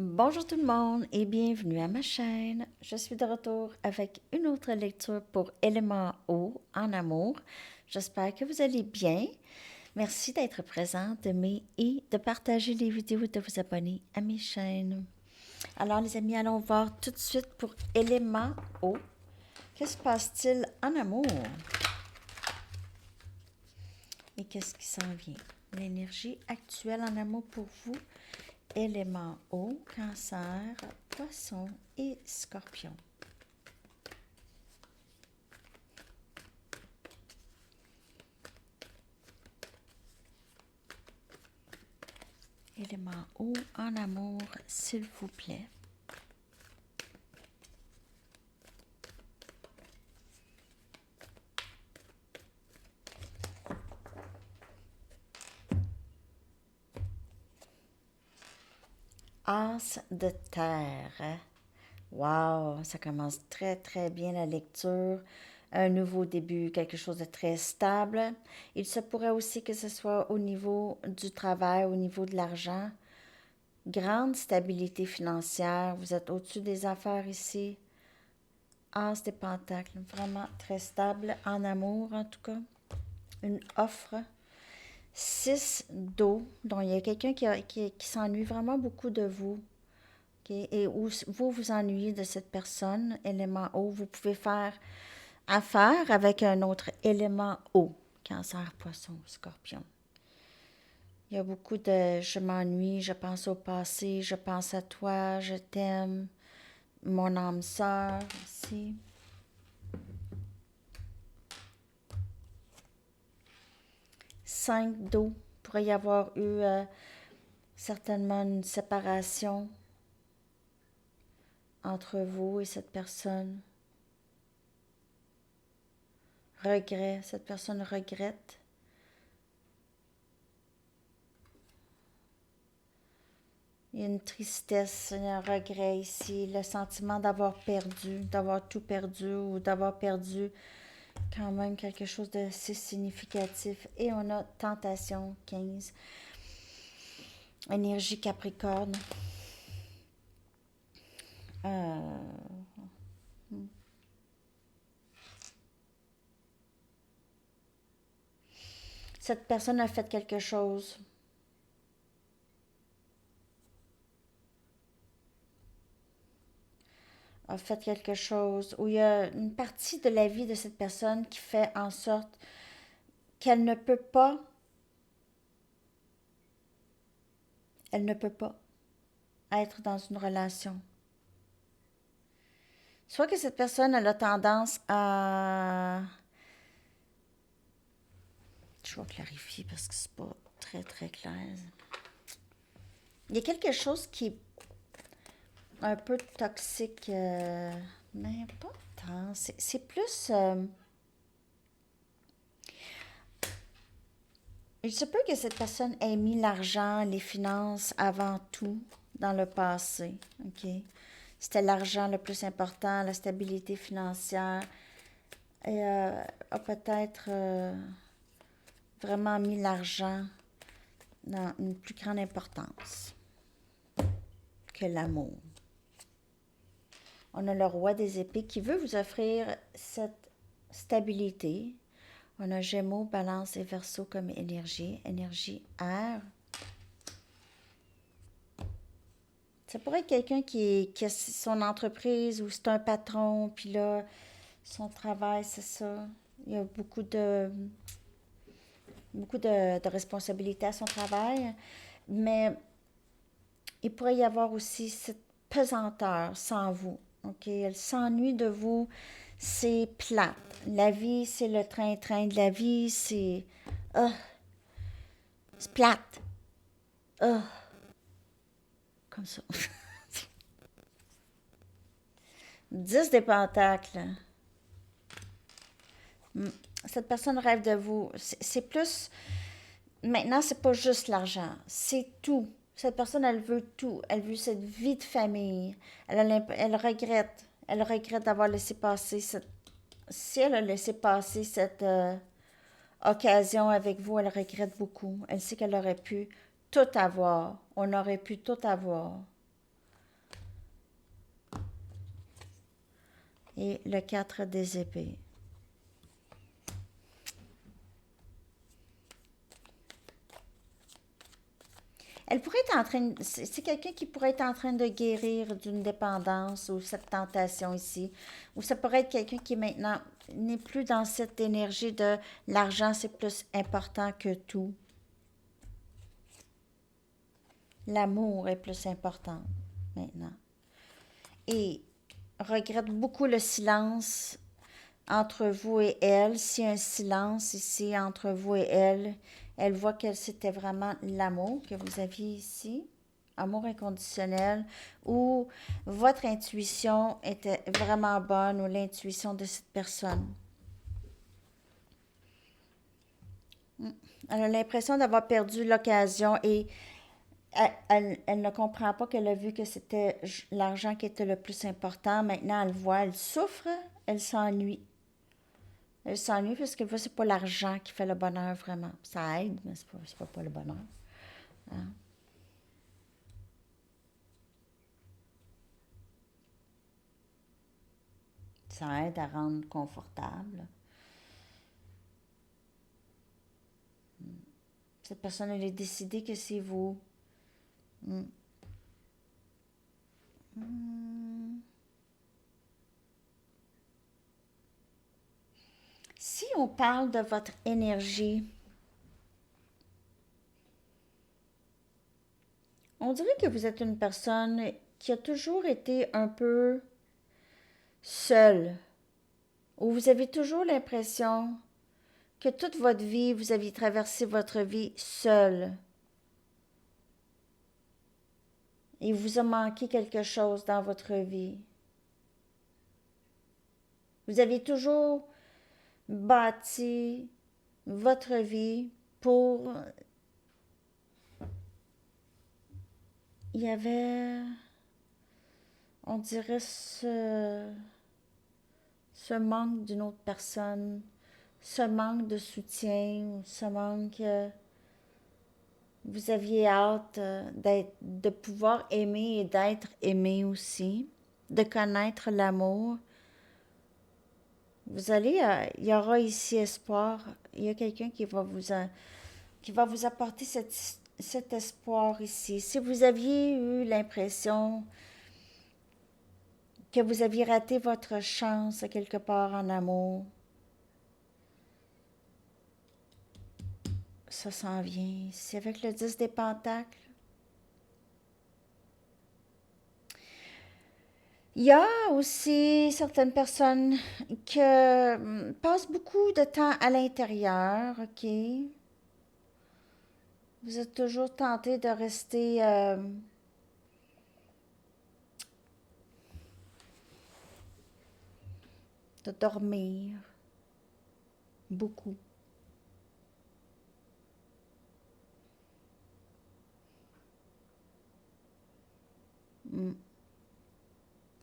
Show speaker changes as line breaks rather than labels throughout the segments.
Bonjour tout le monde et bienvenue à ma chaîne. Je suis de retour avec une autre lecture pour Élément eau en amour. J'espère que vous allez bien. Merci d'être présent, d'aimer et de partager les vidéos et de vous abonner à mes chaînes. Alors les amis, allons voir tout de suite pour Élément eau. Que se passe-t-il en amour? Et qu'est-ce qui s'en vient? L'énergie actuelle en amour pour vous. Élément eau, cancer, poisson et scorpion. Élément eau en amour, s'il vous plaît. As de terre. Wow, ça commence très très bien la lecture. Un nouveau début, quelque chose de très stable. Il se pourrait aussi que ce soit au niveau du travail, au niveau de l'argent. Grande stabilité financière. Vous êtes au-dessus des affaires ici. As des pentacles, vraiment très stable en amour en tout cas. Une offre. 6 d'eau, donc il y a quelqu'un qui s'ennuie vraiment beaucoup de vous. Okay? Et où vous vous ennuyez de cette personne, élément eau, vous pouvez faire affaire avec un autre élément eau, cancer, poisson, scorpion. Il y a beaucoup de je m'ennuie, je pense au passé, je pense à toi, je t'aime, mon âme sœur aussi. Cinq d'eau, pourrait y avoir eu certainement une séparation entre vous et cette personne. Regret, cette personne regrette. Il y a une tristesse, un regret ici, le sentiment d'avoir perdu, d'avoir tout perdu ou d'avoir perdu quand même quelque chose de si significatif. Et on a tentation, 15. Énergie Capricorne. Euh, Cette personne a fait quelque chose. A fait quelque chose, où il y a une partie de la vie de cette personne qui fait en sorte qu'elle ne peut pas, elle ne peut pas être dans une relation. Soit que cette personne elle a tendance à... Je vais clarifier parce que c'est pas très très clair. Il y a quelque chose qui est un peu toxique, mais pas tant. C'est plus... il se peut que cette personne ait mis l'argent, les finances avant tout dans le passé. OK? C'était l'argent le plus important, la stabilité financière. Et a peut-être vraiment mis l'argent dans une plus grande importance que l'amour. On a le roi des épées qui veut vous offrir cette stabilité. On a Gémeaux, Balance et Verseau comme énergie. Énergie air. Ça pourrait être quelqu'un qui a son entreprise ou c'est un patron, puis là, son travail, c'est ça. Il y a beaucoup de responsabilités à son travail, mais il pourrait y avoir aussi cette pesanteur sans vous. OK? Elle s'ennuie de vous. C'est plat. La vie, c'est le train-train de la vie. Ah, c'est plate. Ah, comme ça. 10 des pentacles. Cette personne rêve de vous. C'est plus... Maintenant, c'est pas juste l'argent. C'est tout. Cette personne, elle veut tout. Elle veut cette vie de famille. Elle regrette. Elle regrette d'avoir laissé passer cette... Si elle a laissé passer cette occasion avec vous, elle regrette beaucoup. Elle sait qu'elle aurait pu tout avoir. On aurait pu tout avoir. et le 4 des épées. Elle pourrait être en train, c'est quelqu'un qui pourrait être en train de guérir d'une dépendance ou cette tentation ici. Ou ça pourrait être quelqu'un qui maintenant n'est plus dans cette énergie de l'argent, c'est plus important que tout. L'amour est plus important maintenant. Et regrette beaucoup le silence entre vous et elle. S'il y a un silence ici entre vous et elle voit que c'était vraiment l'amour que vous aviez ici, amour inconditionnel, ou votre intuition était vraiment bonne, ou l'intuition de cette personne. Elle a l'impression d'avoir perdu l'occasion et elle ne comprend pas qu'elle a vu que c'était l'argent qui était le plus important. Maintenant, elle voit, elle souffre, elle s'ennuie. Elle s'ennuie parce que c'est pas l'argent qui fait le bonheur vraiment. Ça aide, mais c'est pas le bonheur. Hein? Ça aide à rendre confortable. Cette personne, elle est décidée que c'est vous. Hmm. Hmm. Si on parle de votre énergie, on dirait que vous êtes une personne qui a toujours été un peu seule, ou vous avez toujours l'impression que toute votre vie, vous aviez traversé votre vie seule. Il vous a manqué quelque chose dans votre vie. Vous avez toujours bâti votre vie pour... Il y avait, on dirait, ce manque d'une autre personne, ce manque de soutien, ce manque... Vous aviez hâte de pouvoir aimer et d'être aimé aussi, de connaître l'amour. Vous allez, il y aura ici espoir. Il y a quelqu'un qui va vous apporter cet espoir ici. Si vous aviez eu l'impression que vous aviez raté votre chance quelque part en amour, ça s'en vient ici avec le 10 des Pentacles. Il y a aussi certaines personnes qui passent beaucoup de temps à l'intérieur, ok? Vous êtes toujours tenté de rester de dormir beaucoup. Mm.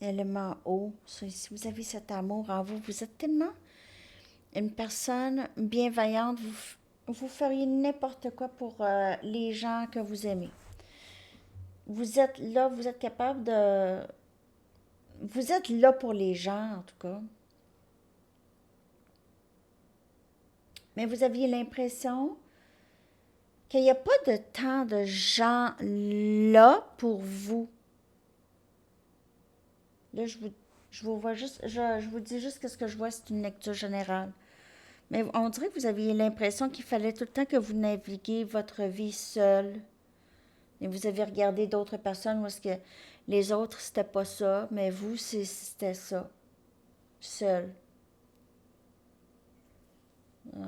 Élément eau, si vous avez cet amour en vous, vous êtes tellement une personne bienveillante, vous feriez n'importe quoi pour les gens que vous aimez. Vous êtes là, vous êtes capable de... Vous êtes là pour les gens, en tout cas. Mais vous aviez l'impression qu'il n'y a pas de tant de gens là pour vous. Là, je vous vois juste, je vous dis juste que ce que je vois, c'est une lecture générale. Mais on dirait que vous aviez l'impression qu'il fallait tout le temps que vous naviguiez votre vie seul. Et vous avez regardé d'autres personnes où est-ce que les autres, c'était pas ça, mais vous, c'était ça. Seul. Ouais.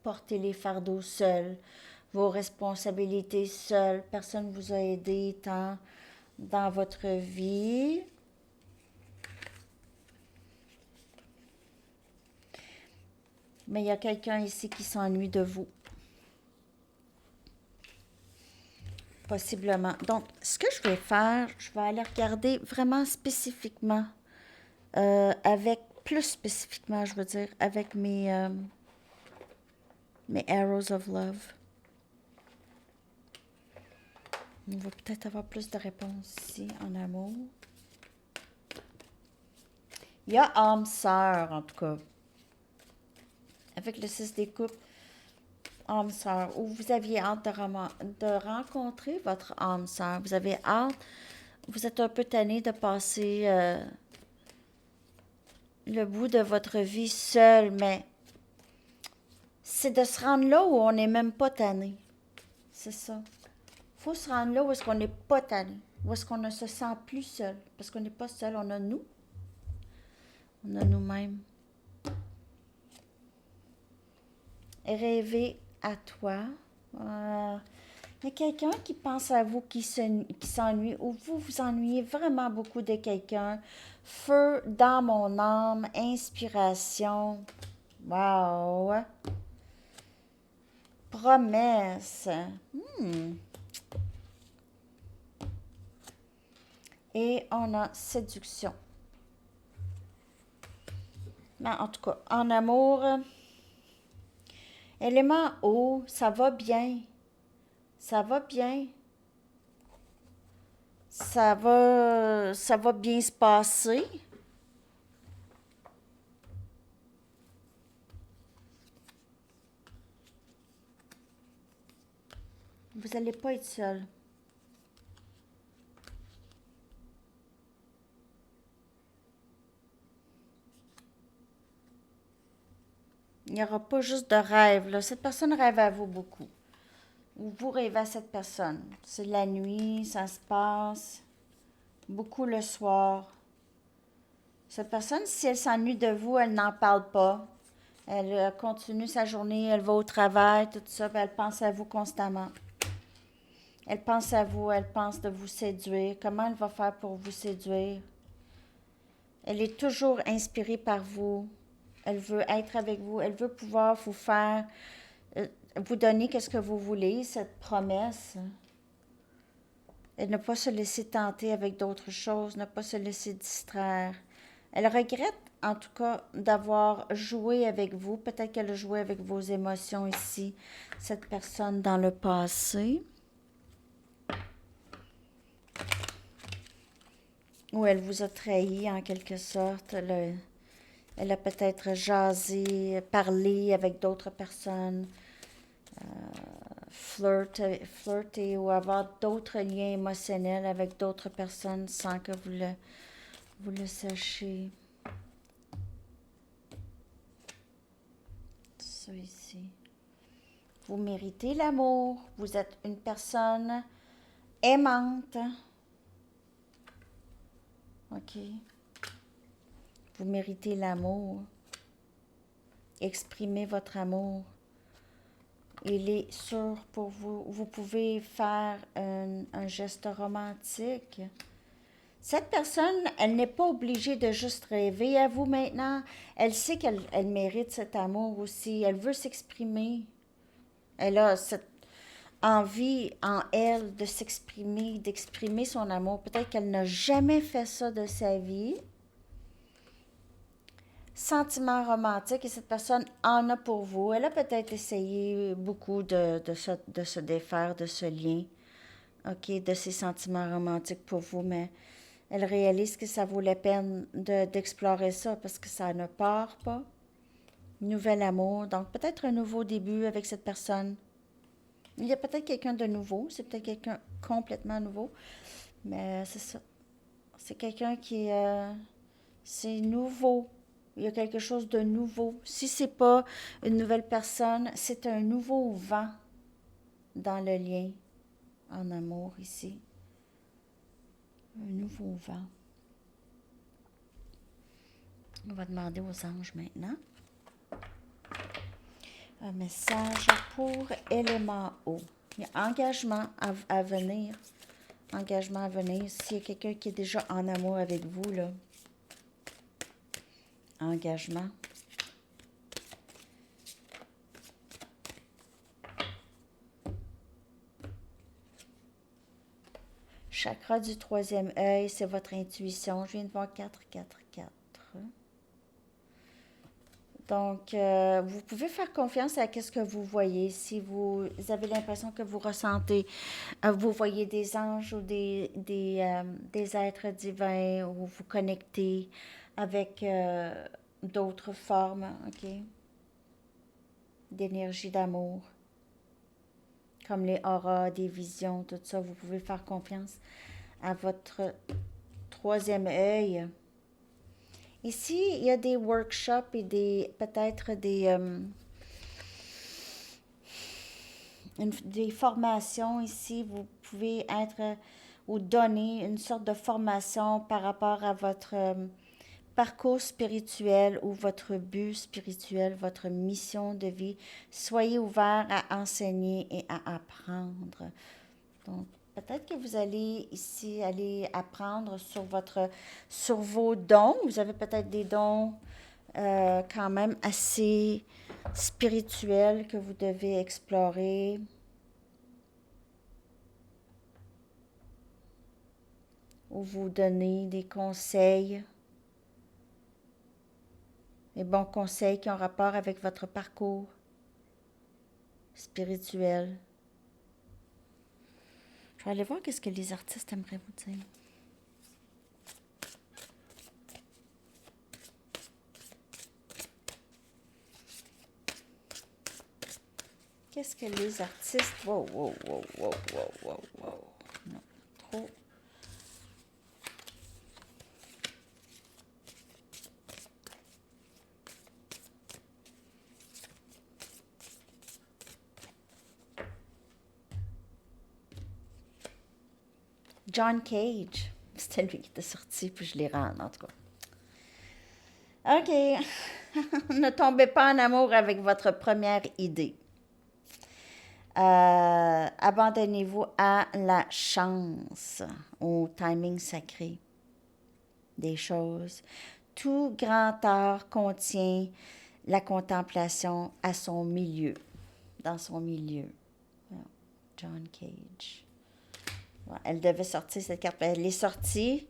Porter les fardeaux seul. Vos responsabilités seul. Personne ne vous a aidé tant dans votre vie. Mais il y a quelqu'un ici qui s'ennuie de vous. Possiblement. Donc, ce que je vais faire, je vais aller regarder vraiment spécifiquement, avec, plus spécifiquement, je veux dire, avec mes Arrows of Love. On va peut-être avoir plus de réponses ici en amour. Il y a âme sœur, en tout cas. Avec le 6 des coupes, âme sœur. Ou vous aviez hâte de rencontrer votre âme sœur. Vous avez hâte. Vous êtes un peu tanné de passer le bout de votre vie seul, mais c'est de se rendre là où on n'est même pas tanné. C'est ça. Il faut se rendre là où est-ce qu'on n'est pas tanné. Où est-ce qu'on ne se sent plus seul. Parce qu'on n'est pas seul, on a nous. On a nous-mêmes. Rêver à toi. Il y a quelqu'un qui pense à vous, qui s'ennuie, ou vous vous ennuyez vraiment beaucoup de quelqu'un. Feu dans mon âme, inspiration. Wow! Promesse. Et on a séduction. Mais en tout cas, en amour, élément eau, ça va bien. Ça va bien. Ça va bien se passer. Vous n'allez pas être seul. Il n'y aura pas juste de rêve, là. Cette personne rêve à vous beaucoup. Ou vous rêvez à cette personne. C'est la nuit, ça se passe. Beaucoup le soir. Cette personne, si elle s'ennuie de vous, elle n'en parle pas. Elle continue sa journée, elle va au travail, tout ça, puis elle pense à vous constamment. Elle pense à vous, elle pense de vous séduire. Comment elle va faire pour vous séduire? Elle est toujours inspirée par vous. Elle veut être avec vous. Elle veut pouvoir vous faire, vous donner qu'est-ce que vous voulez, cette promesse. Et ne pas se laisser tenter avec d'autres choses, ne pas se laisser distraire. Elle regrette, en tout cas, d'avoir joué avec vous. Peut-être qu'elle a joué avec vos émotions ici, cette personne dans le passé. Ou elle vous a trahi en quelque sorte. Elle a peut-être jasé, parlé avec d'autres personnes, flirté ou avoir d'autres liens émotionnels avec d'autres personnes sans que vous le sachiez. Ça ici. Vous méritez l'amour. Vous êtes une personne aimante. OK. Vous méritez l'amour. Exprimez votre amour. Il est sûr pour vous. Vous pouvez faire un geste romantique. Cette personne, elle n'est pas obligée de juste rêver à vous maintenant. Elle sait qu'elle mérite cet amour aussi. Elle veut s'exprimer. Elle a cette envie en elle de s'exprimer, d'exprimer son amour. Peut-être qu'elle n'a jamais fait ça de sa vie. Sentiment romantique, et cette personne en a pour vous. Elle a peut-être essayé beaucoup de se défaire de ce lien, OK, de ces sentiments romantiques pour vous, mais elle réalise que ça vaut la peine d'explorer ça parce que ça ne part pas. Nouvel amour, donc peut-être un nouveau début avec cette personne. Il y a peut-être quelqu'un de nouveau, c'est peut-être quelqu'un complètement nouveau, mais c'est ça. C'est quelqu'un qui c'est nouveau. Il y a quelque chose de nouveau. Si c'est pas une nouvelle personne, c'est un nouveau vent dans le lien en amour ici. Un nouveau vent. On va demander aux anges maintenant. Un message pour élément eau. Il y a engagement à venir. Engagement à venir. S'il y a quelqu'un qui est déjà en amour avec vous, là. Engagement. Chakra du troisième œil, c'est votre intuition. Je viens de voir 4, 4, 4. Donc, vous pouvez faire confiance à ce que vous voyez. Si vous avez l'impression que vous ressentez, vous voyez des anges ou des êtres divins ou vous connectez avec d'autres formes, OK, d'énergie d'amour, comme les auras, des visions, tout ça. Vous pouvez faire confiance à votre troisième œil. Ici, il y a des workshops et peut-être des formations ici. Vous pouvez être ou donner une sorte de formation par rapport à votre parcours spirituel ou votre but spirituel, votre mission de vie. Soyez ouvert à enseigner et à apprendre. Donc, peut-être que vous allez ici aller apprendre sur vos dons. Vous avez peut-être des dons quand même assez spirituels que vous devez explorer. Ou vous donner des conseils, des bons conseils qui ont rapport avec votre parcours spirituel. Je vais aller voir qu'est-ce que les artistes aimeraient vous dire. Qu'est-ce que les artistes... Wow, wow, wow, wow, wow, wow, wow. Non, trop. John Cage. C'était lui qui était sorti, puis je l'ai rendu, en tout cas. OK. Ne tombez pas en amour avec votre première idée. Abandonnez-vous à la chance, au timing sacré des choses. Tout grand art contient la contemplation à son milieu, dans son milieu. John Cage. Ouais, elle devait sortir cette carte. Elle est sortie.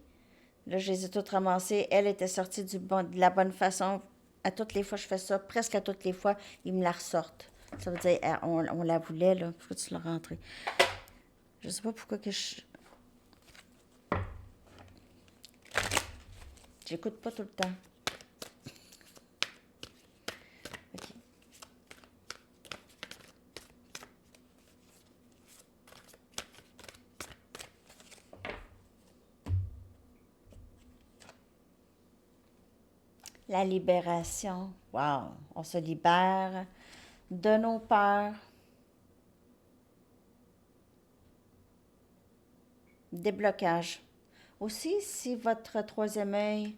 Là, je les ai toutes ramassées. Elle était sortie de la bonne façon. À toutes les fois, je fais ça. Presque à toutes les fois, ils me la ressortent. Ça veut dire, on la voulait, là. Pourquoi tu l'as rentrée? Je sais pas pourquoi que je... J'écoute pas tout le temps. OK. La libération. Wow! On se libère de nos peurs. Déblocage. Aussi, si votre troisième œil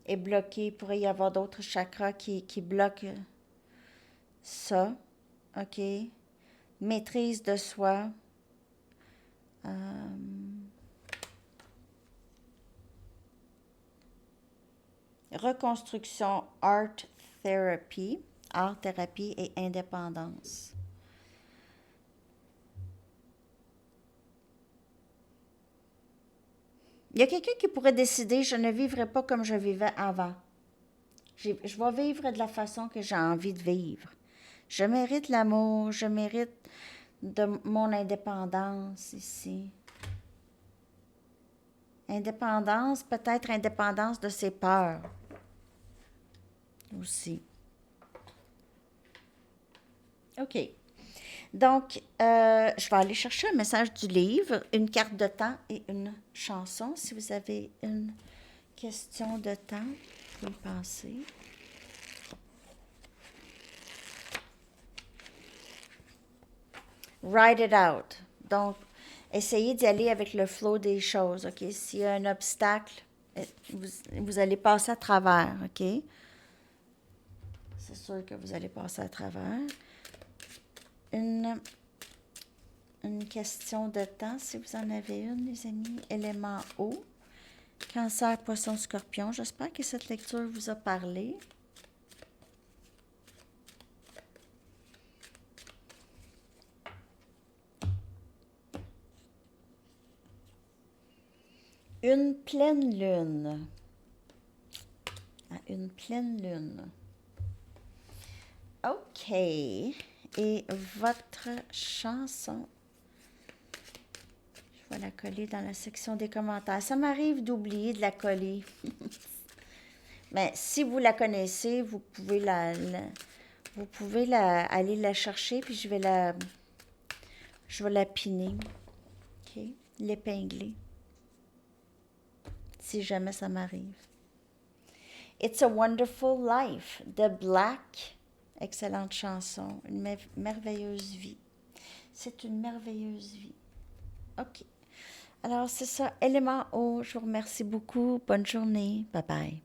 est bloqué, il pourrait y avoir d'autres chakras qui bloquent ça. OK? Maîtrise de soi. Reconstruction, art thérapie et indépendance. Il y a quelqu'un qui pourrait décider, je ne vivrai pas comme je vivais avant. Je vais vivre de la façon que j'ai envie de vivre. Je mérite l'amour, je mérite de mon indépendance ici. Indépendance, peut-être indépendance de ses peurs aussi. OK. Donc, je vais aller chercher un message du livre, une carte de temps et une chanson. Si vous avez une question de temps, vous pouvez y penser. Write it out. Donc, essayez d'y aller avec le flow des choses, OK? S'il y a un obstacle, vous allez passer à travers, OK? C'est sûr que vous allez passer à travers. Une question de temps, si vous en avez une, les amis. Élément eau. Cancer, poisson, scorpion. J'espère que cette lecture vous a parlé. Une pleine lune. Une pleine lune. OK. Et votre chanson, je vais la coller dans la section des commentaires. Ça m'arrive d'oublier de la coller. Mais si vous la connaissez, vous pouvez aller la chercher, puis je vais la piner, ok? L'épingler, si jamais ça m'arrive. It's a Wonderful Life de Black. Excellente chanson. Une merveilleuse vie. C'est une merveilleuse vie. OK. Alors, c'est ça. Élément O. Je vous remercie beaucoup. Bonne journée. Bye bye.